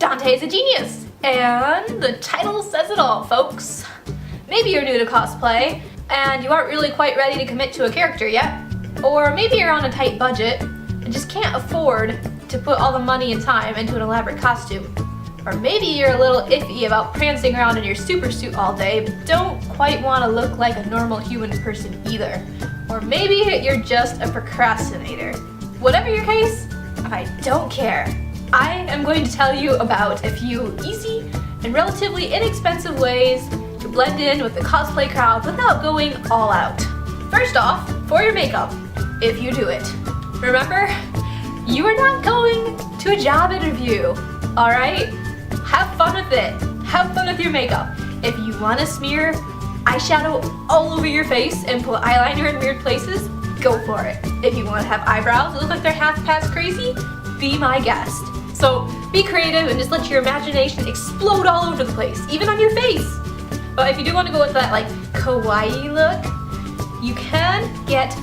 Dante is a genius, and the title says it all, folks. Maybe you're new to cosplay, and you aren't really quite ready to commit to a character yet. Or maybe you're on a tight budget, and just can't afford to put all the money and time into an elaborate costume. Or maybe you're a little iffy about prancing around in your super suit all day, but don't quite want to look like a normal human person either. Or maybe you're just a procrastinator. Whatever your case, I don't care. I am going to tell you about a few easy and relatively inexpensive ways to blend in with the cosplay crowd without going all out. First off, for your makeup, if you do it. Remember, you are not going to a job interview, alright? Have fun with it. Have fun with your makeup. If you want to smear eyeshadow all over your face and put eyeliner in weird places, go for it. If you want to have eyebrows that look like they're half past crazy, be my guest. So be creative and just let your imagination explode all over the place, even on your face. But if you do want to go with that like kawaii look, you can get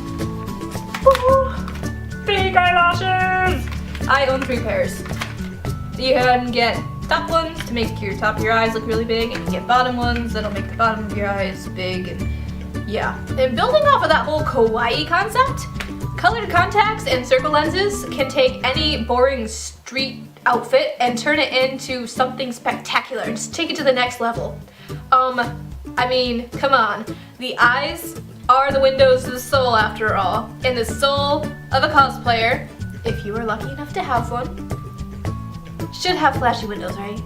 big eyelashes. I own 3 pairs. You can get top ones to make your top of your eyes look really big, and you can get bottom ones that'll make the bottom of your eyes big, and yeah. And building off of that whole kawaii concept, colored contacts and circle lenses can take any boring street outfit and turn it into something spectacular. Just take it to the next level. I mean, come on. The eyes are the windows to the soul after all. And the soul of a cosplayer, if you are lucky enough to have one, should have flashy windows, right?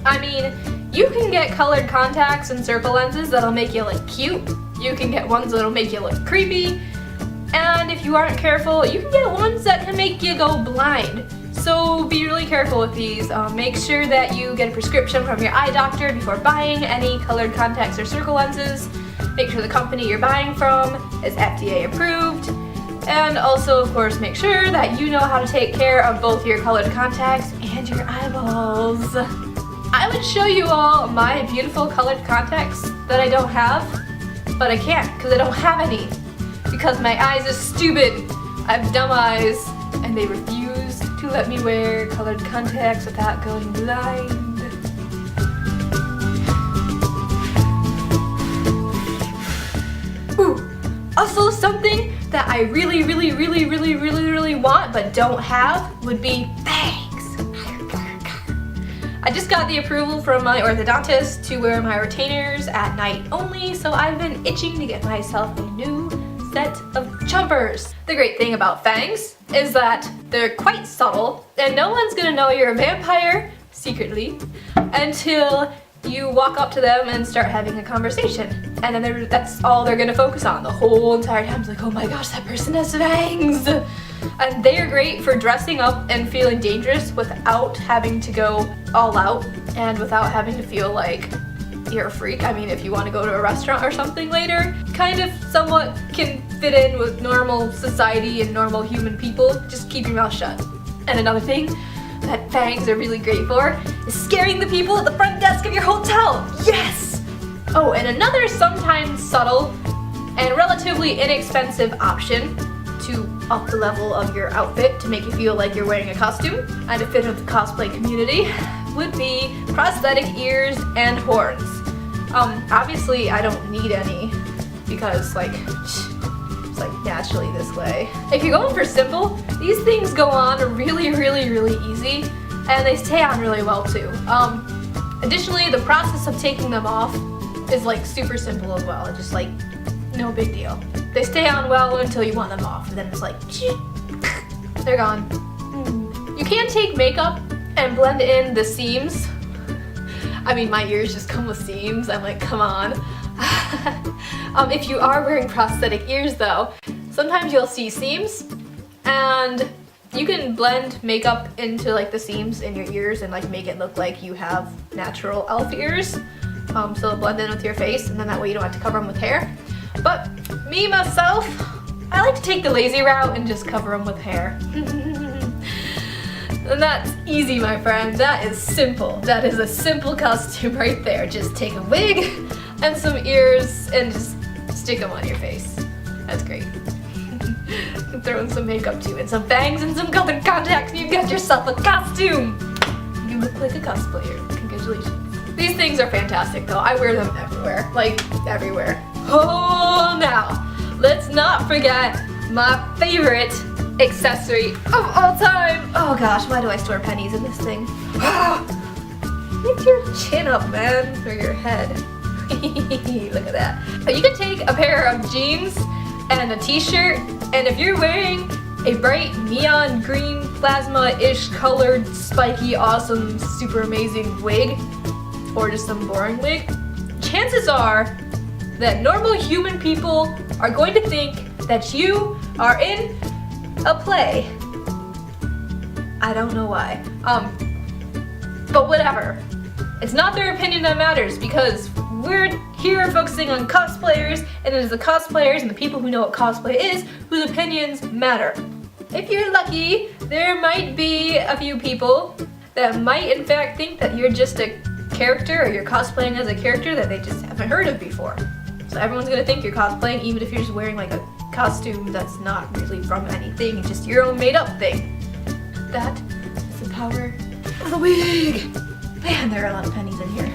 I mean, you can get colored contacts and circle lenses that'll make you look cute. You can get ones that'll make you look creepy. And if you aren't careful, you can get ones that can make you go blind. So be really careful with these. Make sure that you get a prescription from your eye doctor before buying any colored contacts or circle lenses. Make sure the company you're buying from is FDA approved. And also, of course, make sure that you know how to take care of both your colored contacts and your eyeballs. I would show you all my beautiful colored contacts that I don't have, but I can't because I don't have any. Because my eyes are stupid. I have dumb eyes, and they refuse to let me wear colored contacts without going blind. Ooh, also something that I really want but don't have would be fangs. I just got the approval from my orthodontist to wear my retainers at night only, so I've been itching to get myself a new set of jumpers. The great thing about fangs is that they're quite subtle and no one's gonna know you're a vampire secretly until you walk up to them and start having a conversation. And then that's all they're gonna focus on the whole entire time. It's like, oh my gosh, that person has fangs. And they are great for dressing up and feeling dangerous without having to go all out and without having to feel like you're a freak. I mean, if you want to go to a restaurant or something later, kind of somewhat can fit in with normal society and normal human people. Just keep your mouth shut. And another thing that fangs are really great for is scaring the people at the front desk of your hotel. Yes! Oh, and another sometimes subtle and relatively inexpensive option to up the level of your outfit to make you feel like you're wearing a costume and to fit with the cosplay community would be prosthetic ears and horns. Obviously I don't need any because it's like naturally this way. If you're going for simple, these things go on really easy and they stay on really well too. Additionally, the process of taking them off is like super simple as well. Just like no big deal. They stay on well until you want them off, and then it's like they're gone. You can take makeup and blend in the seams. I mean, my ears just come with seams. I'm like, come on. If you are wearing prosthetic ears though, sometimes you'll see seams and you can blend makeup into like the seams in your ears and like make it look like you have natural elf ears. So it'll blend in with your face, and then that way you don't have to cover them with hair. But me, myself, I like to take the lazy route and just cover them with hair. And that's easy, my friend. That is simple. That is a simple costume right there. Just take a wig and some ears and just stick them on your face. That's great. can throw in some makeup too, and some fangs and some colored contacts, and you got yourself a costume! You look like a cosplayer. Congratulations. These things are fantastic though. I wear them everywhere. Like, everywhere. Oh, now, let's not forget my favorite accessory of all time. Oh gosh, why do I store pennies in this thing? Lift your chin up, man, or your head. Look at that. You can take a pair of jeans and a t-shirt, and if you're wearing a bright neon green plasma-ish colored spiky awesome super amazing wig, or just some boring wig, chances are that normal human people are going to think that you are in a play. I don't know why. But whatever. It's not their opinion that matters, because we're here focusing on cosplayers, and it is the cosplayers and the people who know what cosplay is whose opinions matter. If you're lucky, there might be a few people that might in fact think that you're just a character, or you're cosplaying as a character that they just haven't heard of before. So everyone's gonna think you're cosplaying, even if you're just wearing like a costume that's not really from anything, it's just your own made up thing. That is the power of the wig. Man, there are a lot of pennies in here.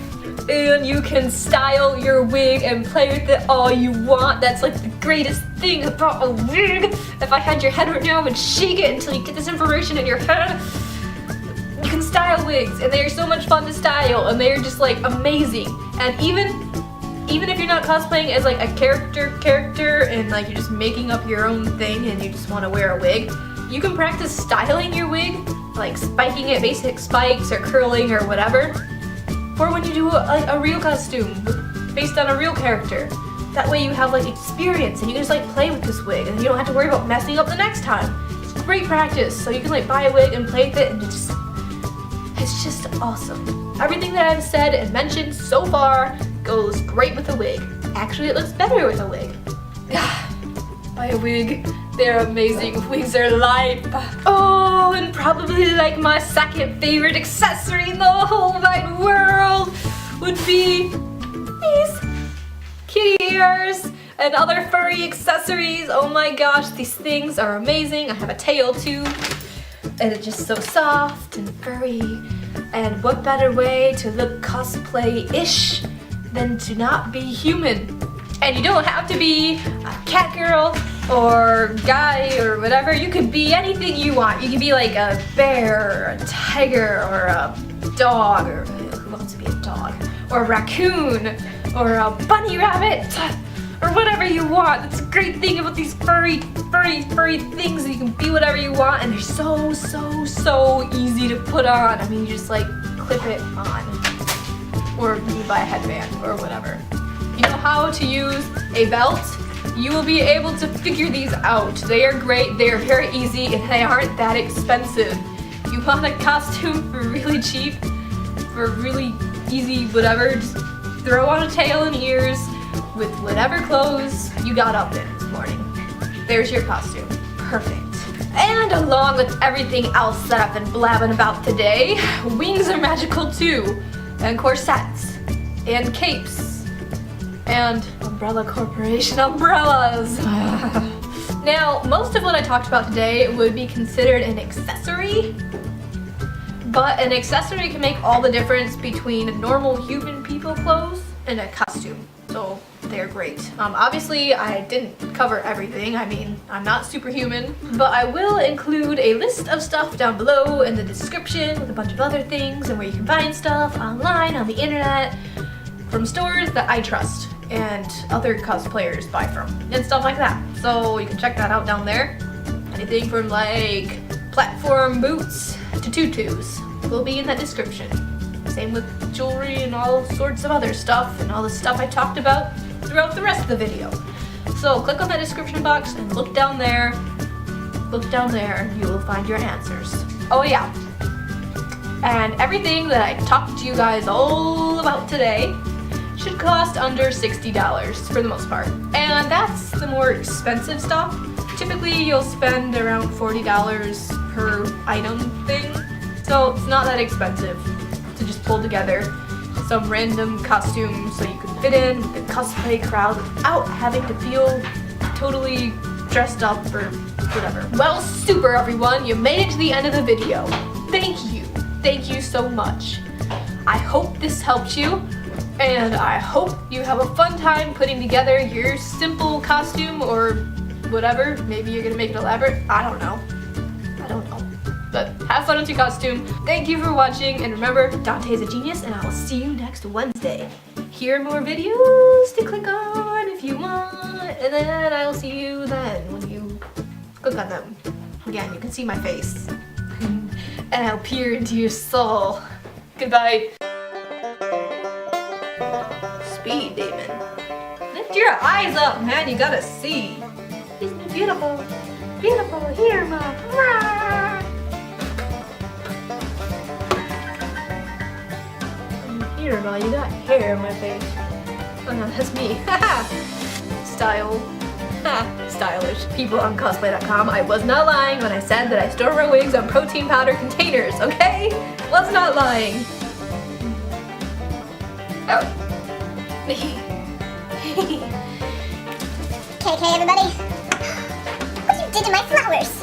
And you can style your wig and play with it all you want. That's like the greatest thing about a wig. If I had your head right now, I would shake it until you get this information in your head. You can style wigs, and they're so much fun to style, and they're just like amazing. And even if you're not cosplaying as like a character and like you're just making up your own thing and you just want to wear a wig, you can practice styling your wig, like spiking it, basic spikes or curling or whatever, for when you do a real costume based on a real character. That way you have like experience and you can just like play with this wig and you don't have to worry about messing up the next time. It's great practice. So you can like buy a wig and play with it, and it's just awesome. Everything that I've said and mentioned so far goes great with a wig. Actually, it looks better with a wig. Buy a wig. They're amazing. Wigs are life. Oh, and probably like my second favorite accessory in the whole wide world would be these kitty ears and other furry accessories. Oh my gosh, these things are amazing. I have a tail too, and it's just so soft and furry. And what better way to look cosplay-ish than to not be human? And you don't have to be a cat girl or guy or whatever. You could be anything you want. You can be like a bear or a tiger or a dog, or who wants to be a dog? Or a raccoon or a bunny rabbit or whatever you want. That's a great thing about these furry things. You can be whatever you want, and they're so easy to put on. I mean, you just like clip it on, or you buy a headband or whatever. You know how to use a belt? You will be able to figure these out. They are great, they are very easy, and they aren't that expensive. You want a costume for really cheap, for really easy whatever, just throw on a tail and ears with whatever clothes you got up in this morning. There's your costume. Perfect. And along with everything else that I've been blabbing about today, wings are magical too, and corsets, and capes, and umbrella corporation umbrellas. Now, most of what I talked about today would be considered an accessory, but an accessory can make all the difference between normal human people clothes and a costume. So they're great. Obviously, I didn't cover everything. I mean, I'm not superhuman, but I will include a list of stuff down below in the description with a bunch of other things and where you can find stuff online, on the internet, from stores that I trust and other cosplayers buy from, and stuff like that. So you can check that out down there. Anything from like platform boots to tutus will be in that description. Same with jewelry and all sorts of other stuff and all the stuff I talked about throughout the rest of the video. So click on that description box and look down there. Look down there and you will find your answers. Oh yeah. And everything that I talked to you guys all about today should cost under $60 for the most part. And that's the more expensive stuff. Typically you'll spend around $40 per item thing. So it's not that expensive to just pull together some random costume so you can fit in with the cosplay crowd without having to feel totally dressed up or whatever. Well, super everyone, you made it to the end of the video. Thank you. Thank you so much. I hope this helped you, and I hope you have a fun time putting together your simple costume or whatever. Maybe you're gonna make it elaborate. I don't know. But have fun with your costume. Thank you for watching, and remember, Dante is a genius, and I will see you next Wednesday. Here are more videos to click on if you want, and then I will see you then when you click on them. Again, you can see my face. And I'll peer into your soul. Goodbye. Speed demon. Lift your eyes up, man, you gotta see. Isn't it beautiful? Beautiful, here, Mom. Here, Ma, you got hair on my face. Oh no, that's me. Haha! Style. Ha! Stylish. People on cosplay.com, I was not lying when I said that I store my wigs on protein powder containers, okay? Was not lying. Oh. KK, everybody. What you did to my flowers?